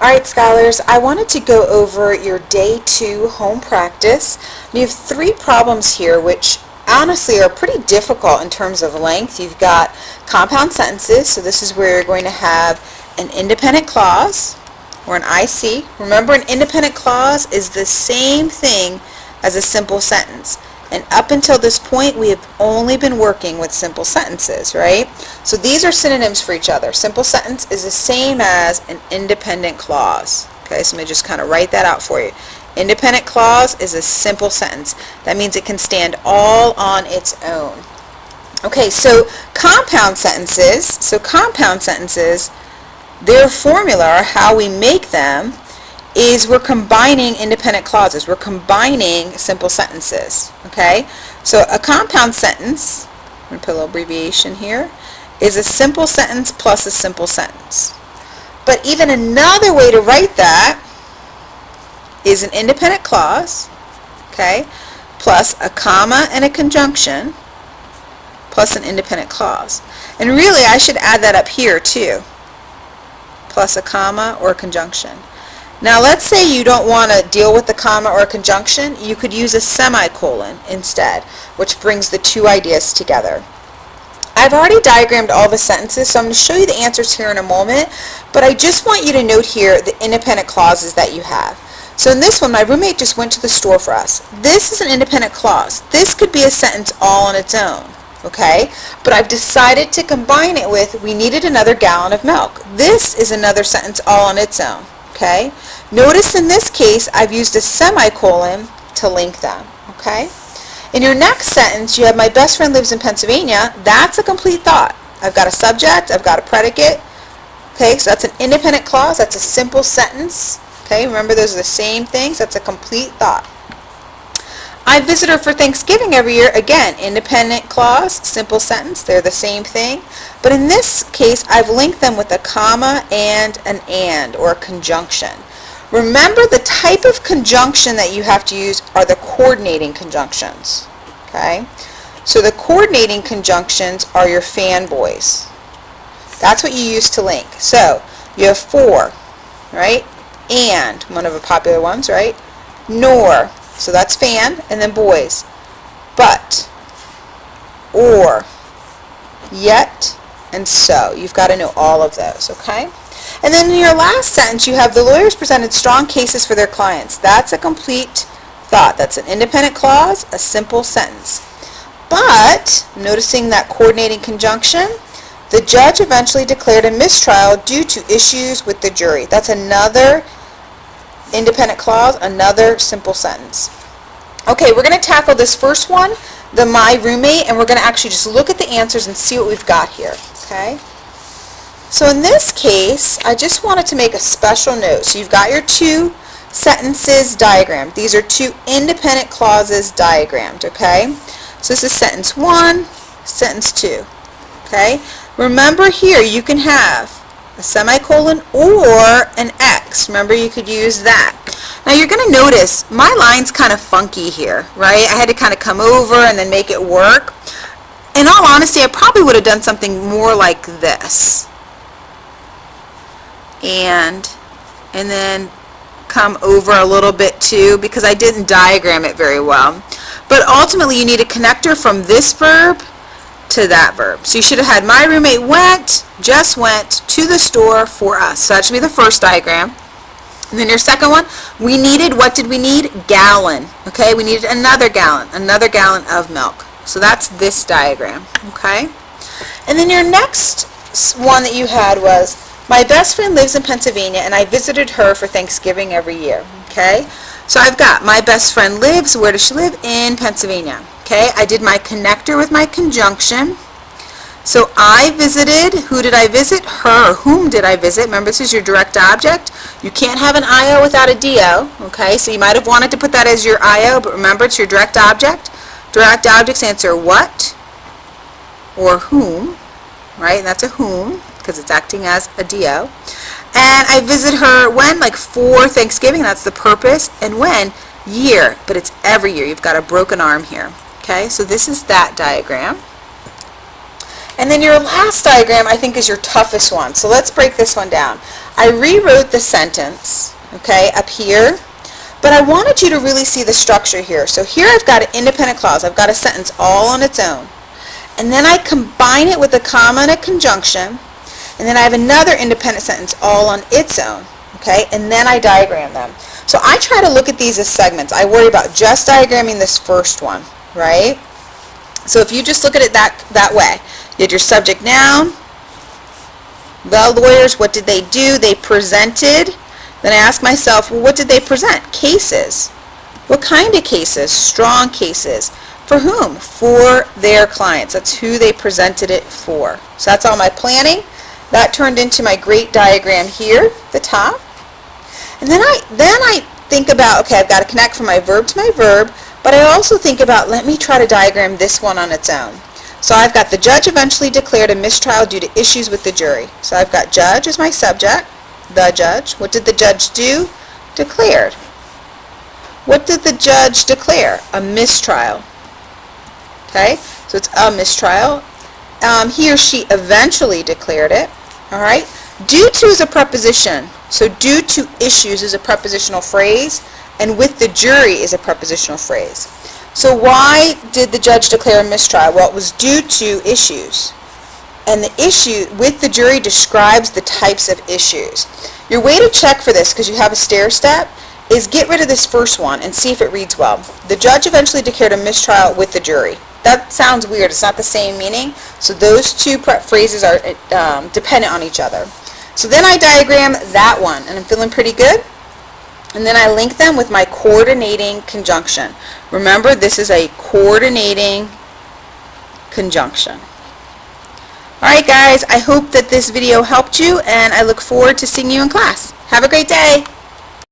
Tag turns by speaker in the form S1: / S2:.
S1: Alright, scholars, I wanted to go over your day 2 home practice. You have 3 problems here which honestly are pretty difficult in terms of length. You've got compound sentences, so this is where you're going to have an independent clause or an IC. Remember, an independent clause is the same thing as a simple sentence. And up until this point, we have only been working with simple sentences, right? So these are synonyms for each other. Simple sentence is the same as an independent clause. Okay, so let me just kind of write that out for you. Independent clause is a simple sentence. That means it can stand all on its own. Okay, so compound sentences, their formula, or how we make them, is we're combining independent clauses. We're combining simple sentences, okay? So a compound sentence, I'm going to put a little abbreviation here, is a simple sentence plus a simple sentence. But even another way to write that is an independent clause, okay, plus a comma and a conjunction, plus an independent clause. And really, I should add that up here too, plus a comma or a conjunction. Now let's say you don't want to deal with the comma or conjunction. You could use a semicolon instead, which brings the two ideas together. I've already diagrammed all the sentences, so I'm going to show you the answers here in a moment, but I just want you to note here the independent clauses that you have. So in this one, my roommate just went to the store for us. This is an independent clause. This could be a sentence all on its own, okay? But I've decided to combine it with, we needed another gallon of milk. This is another sentence all on its own. Okay? Notice in this case, I've used a semicolon to link them. Okay? In your next sentence, you have my best friend lives in Pennsylvania. That's a complete thought. I've got a subject, I've got a predicate. Okay, so that's an independent clause. That's a simple sentence. Okay, remember those are the same things. That's a complete thought. I visit her for Thanksgiving every year. Again, independent clause, simple sentence. They're the same thing. But in this case, I've linked them with a comma and an and, or a conjunction. Remember, the type of conjunction that you have to use are the coordinating conjunctions. Okay? So the coordinating conjunctions are your fanboys. That's what you use to link. So you have for, right? And, one of the popular ones, right? Nor. So that's fan, and then boys. But, or, yet, and so. You've got to know all of those, okay? And then in your last sentence, you have the lawyers presented strong cases for their clients. That's a complete thought. That's an independent clause, a simple sentence. But, noticing that coordinating conjunction, the judge eventually declared a mistrial due to issues with the jury. That's another independent clause, another simple sentence. Okay, we're going to tackle this first one, the my roommate, and we're going to actually just look at the answers and see what we've got here. Okay? So in this case, I just wanted to make a special note. So you've got your two sentences diagrammed. These are two independent clauses diagrammed. Okay? So this is sentence 1, sentence 2. Okay? Remember here, you can have a semicolon or an X. Remember, you could use that. Now you're going to notice my line's kind of funky here, right? I had to kind of come over and then make it work. In all honesty, I probably would have done something more like this. And then come over a little bit too, because I didn't diagram it very well. But ultimately, you need a connector from this verb to that verb. So you should have had my roommate just went to the store for us. So that should be the first diagram. And then your second one, we needed, what did we need? Gallon. Okay, we needed another gallon of milk. So that's this diagram. Okay? And then your next one that you had was, my best friend lives in Pennsylvania and I visited her for Thanksgiving every year. Okay? So I've got my best friend lives, where does she live? In Pennsylvania. Okay, I did my connector with my conjunction. So I visited, who did I visit? Her. Whom did I visit? Remember, this is your direct object. You can't have an IO without a DO. Okay, so you might have wanted to put that as your IO, but remember, it's your direct object. Direct objects answer what or whom, right? And that's a whom, because it's acting as a DO. And I visit her when? Like for Thanksgiving, that's the purpose. And when? Year, but it's every year. You've got a broken arm here. Okay, so this is that diagram. And then your last diagram, I think, is your toughest one. So let's break this one down. I rewrote the sentence, okay, up here, but I wanted you to really see the structure here. So here I've got an independent clause. I've got a sentence all on its own. And then I combine it with a comma and a conjunction, and then I have another independent sentence all on its own, okay, and then I diagram them. So I try to look at these as segments. I worry about just diagramming this first one, right? So if you just look at it that way, you had your subject noun, the lawyers, what did they do? They presented. Then I ask myself, well, what did they present? Cases. What kind of cases? Strong cases. For whom? For their clients. That's who they presented it for. So that's all my planning. That turned into my great diagram here, the top. And then I think about, okay, I've got to connect from my verb to my verb, but I also think about, let me try to diagram this one on its own. So I've got the judge eventually declared a mistrial due to issues with the jury. So I've got judge as my subject, the judge. What did the judge do? Declared. What did the judge declare? A mistrial. Okay, so it's a mistrial. He or she eventually declared it. All right. Due to is a preposition. So due to issues is a prepositional phrase, and with the jury is a prepositional phrase. So why did the judge declare a mistrial? Well, it was due to issues. And the issue with the jury describes the types of issues. Your way to check for this, because you have a stair step, is get rid of this first one and see if it reads well. The judge eventually declared a mistrial with the jury. That sounds weird. It's not the same meaning. So those two phrases are dependent on each other. So then I diagram that one, and I'm feeling pretty good. And then I link them with my coordinating conjunction. Remember, this is a coordinating conjunction. Alright guys, I hope that this video helped you, and I look forward to seeing you in class. Have a great day!